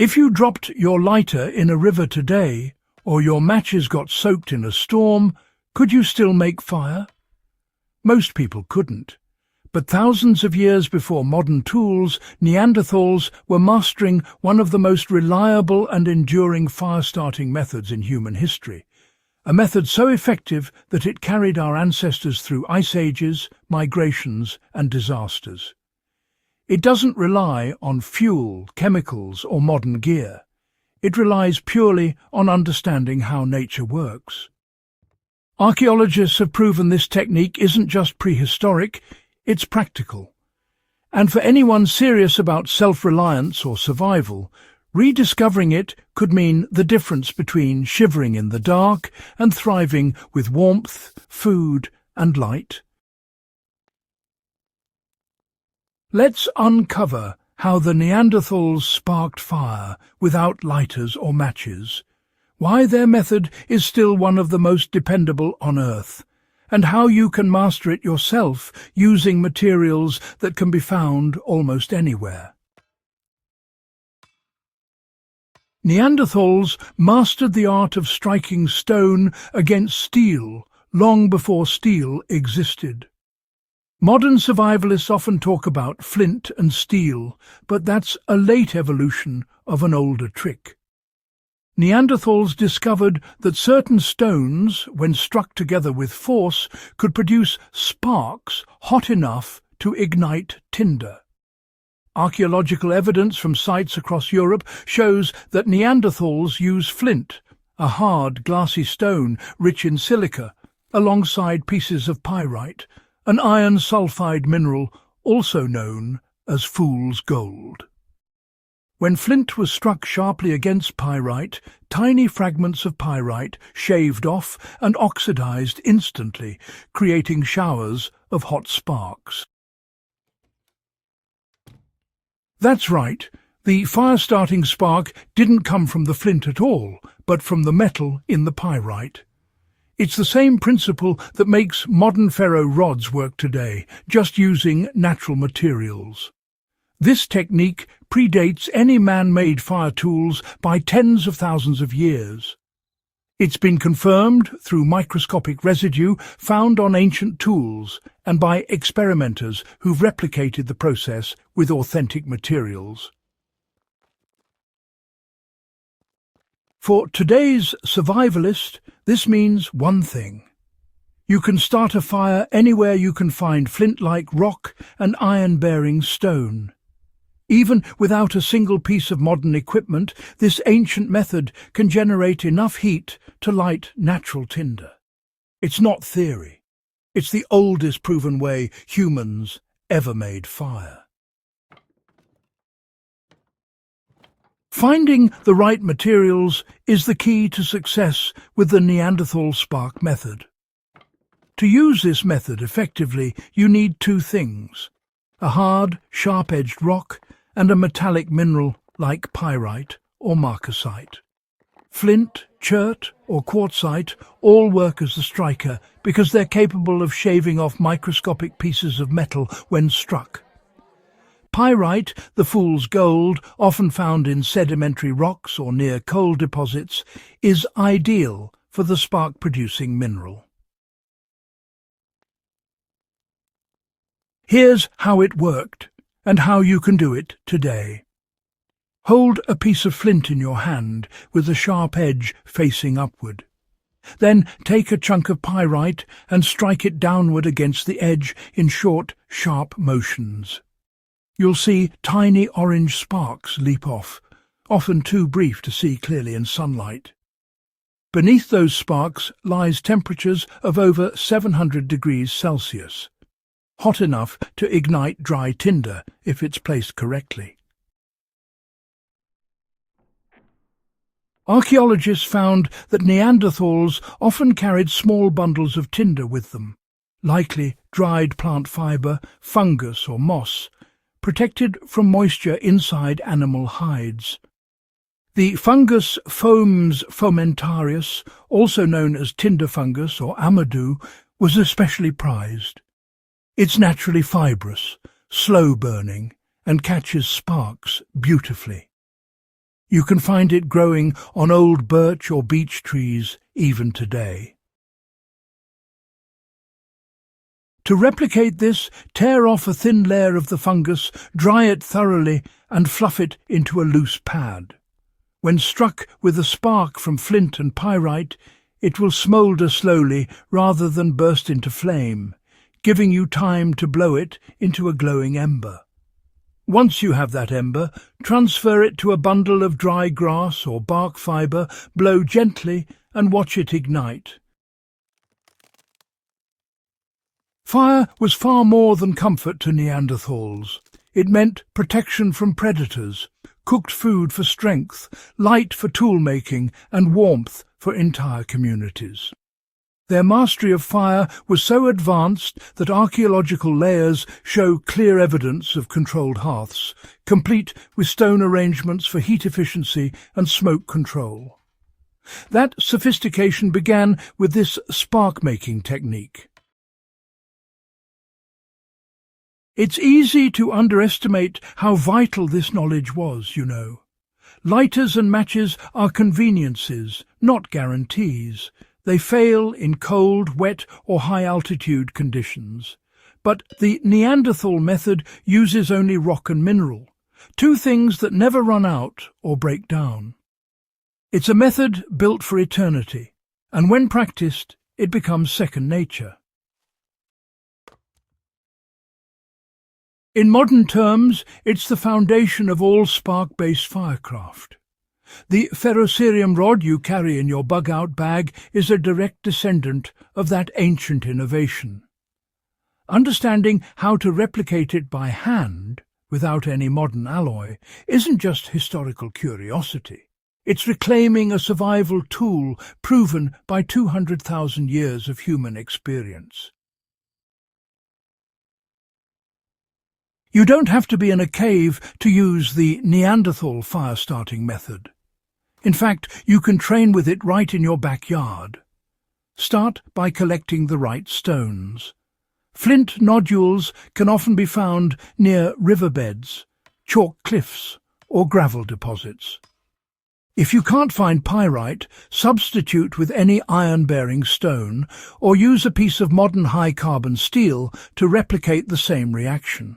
If you dropped your lighter in a river today, or your matches got soaked in a storm, could you still make fire? Most people couldn't. But thousands of years before modern tools, Neanderthals were mastering one of the most reliable and enduring fire-starting methods in human history. A method so effective that it carried our ancestors through ice ages, migrations, and disasters. It doesn't rely on fuel, chemicals, or modern gear. It relies purely on understanding how nature works. Archaeologists have proven this technique isn't just prehistoric, it's practical. And for anyone serious about self-reliance or survival, rediscovering it could mean the difference between shivering in the dark and thriving with warmth, food, and light. Let's uncover how the Neanderthals sparked fire without lighters or matches, why their method is still one of the most dependable on Earth, and how you can master it yourself using materials that can be found almost anywhere. Neanderthals mastered the art of striking stone against steel long before steel existed. Modern survivalists often talk about flint and steel, but that's a late evolution of an older trick. Neanderthals discovered that certain stones, when struck together with force, could produce sparks hot enough to ignite tinder. Archaeological evidence from sites across Europe shows that Neanderthals used flint, a hard, glassy stone rich in silica, alongside pieces of pyrite, an iron sulfide mineral also known as fool's gold. When flint was struck sharply against pyrite, tiny fragments of pyrite shaved off and oxidized instantly, creating showers of hot sparks. That's right, the fire-starting spark didn't come from the flint at all, but from the metal in the pyrite. It's the same principle that makes modern ferro rods work today, just using natural materials. This technique predates any man-made fire tools by tens of thousands of years. It's been confirmed through microscopic residue found on ancient tools and by experimenters who've replicated the process with authentic materials. For today's survivalist, this means one thing. You can start a fire anywhere you can find flint-like rock and iron-bearing stone. Even without a single piece of modern equipment, this ancient method can generate enough heat to light natural tinder. It's not theory. It's the oldest proven way humans ever made fire. Finding the right materials is the key to success with the Neanderthal spark method. To use this method effectively, you need two things: a hard, sharp-edged rock and a metallic mineral like pyrite or marcasite. Flint, chert or quartzite all work as the striker because they're capable of shaving off microscopic pieces of metal when struck. Pyrite, the fool's gold, often found in sedimentary rocks or near coal deposits, is ideal for the spark-producing mineral. Here's how it worked, and how you can do it today. Hold a piece of flint in your hand with the sharp edge facing upward. Then take a chunk of pyrite and strike it downward against the edge in short, sharp motions. You'll see tiny orange sparks leap off, often too brief to see clearly in sunlight. Beneath those sparks lies temperatures of over 700 degrees Celsius, hot enough to ignite dry tinder if it's placed correctly. Archaeologists found that Neanderthals often carried small bundles of tinder with them, likely dried plant fibre, fungus or moss, protected from moisture inside animal hides. The fungus Fomes fomentarius, also known as tinder fungus or amadou, was especially prized. It's naturally fibrous, slow-burning, and catches sparks beautifully. You can find it growing on old birch or beech trees even today. To replicate this, tear off a thin layer of the fungus, dry it thoroughly, and fluff it into a loose pad. When struck with a spark from flint and pyrite, it will smoulder slowly rather than burst into flame, giving you time to blow it into a glowing ember. Once you have that ember, transfer it to a bundle of dry grass or bark fibre, blow gently, and watch it ignite. Fire was far more than comfort to Neanderthals. It meant protection from predators, cooked food for strength, light for tool-making, and warmth for entire communities. Their mastery of fire was so advanced that archaeological layers show clear evidence of controlled hearths, complete with stone arrangements for heat efficiency and smoke control. That sophistication began with this spark-making technique. It's easy to underestimate how vital this knowledge was, you know. Lighters and matches are conveniences, not guarantees. They fail in cold, wet or high-altitude conditions. But the Neanderthal method uses only rock and mineral, two things that never run out or break down. It's a method built for eternity, and when practiced, it becomes second nature. In modern terms, it's the foundation of all spark-based firecraft. The ferrocerium rod you carry in your bug-out bag is a direct descendant of that ancient innovation. Understanding how to replicate it by hand, without any modern alloy, isn't just historical curiosity. It's reclaiming a survival tool proven by 200,000 years of human experience. You don't have to be in a cave to use the Neanderthal fire-starting method. In fact, you can train with it right in your backyard. Start by collecting the right stones. Flint nodules can often be found near riverbeds, chalk cliffs, or gravel deposits. If you can't find pyrite, substitute with any iron-bearing stone, or use a piece of modern high-carbon steel to replicate the same reaction.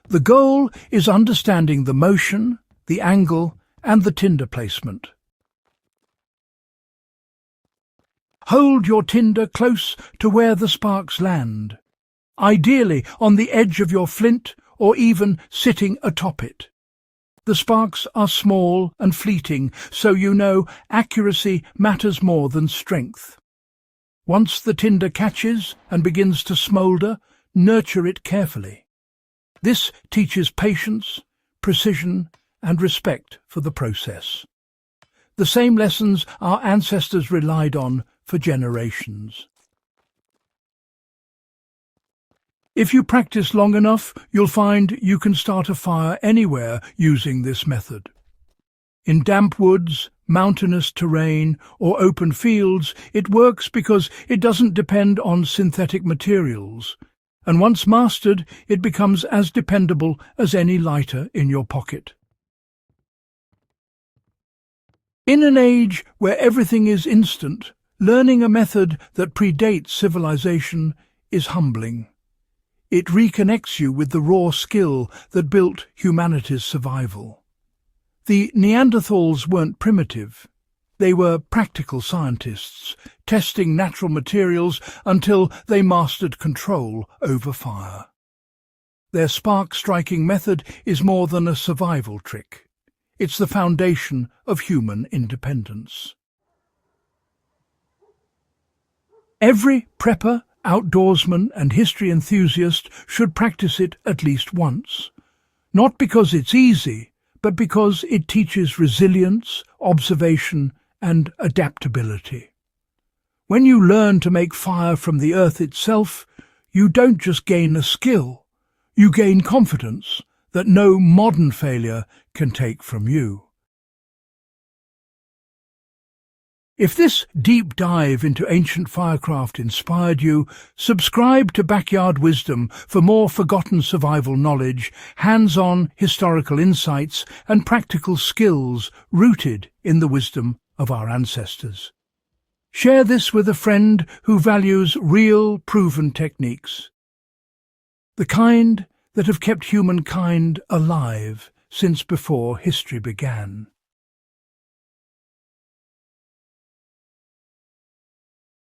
The goal is understanding the motion, the angle, and the tinder placement. Hold your tinder close to where the sparks land, ideally on the edge of your flint or even sitting atop it. The sparks are small and fleeting, so you know accuracy matters more than strength. Once the tinder catches and begins to smoulder, nurture it carefully. This teaches patience, precision, and respect for the process. The same lessons our ancestors relied on for generations. If you practice long enough, you'll find you can start a fire anywhere using this method. In damp woods, mountainous terrain, or open fields, it works because it doesn't depend on synthetic materials. And once mastered, it becomes as dependable as any lighter in your pocket. In an age where everything is instant, learning a method that predates civilization is humbling. It reconnects you with the raw skill that built humanity's survival. The Neanderthals weren't primitive. They were practical scientists, testing natural materials until they mastered control over fire. Their spark-striking method is more than a survival trick. It's the foundation of human independence. Every prepper, outdoorsman and history enthusiast should practice it at least once. Not because it's easy, but because it teaches resilience, observation, and adaptability. When you learn to make fire from the earth itself, you don't just gain a skill, you gain confidence that no modern failure can take from you. If this deep dive into ancient firecraft inspired you, subscribe to Backyard Wisdom for more forgotten survival knowledge, hands-on historical insights, and practical skills rooted in the wisdom of our ancestors. Share this with a friend who values real, proven techniques, the kind that have kept humankind alive since before history began.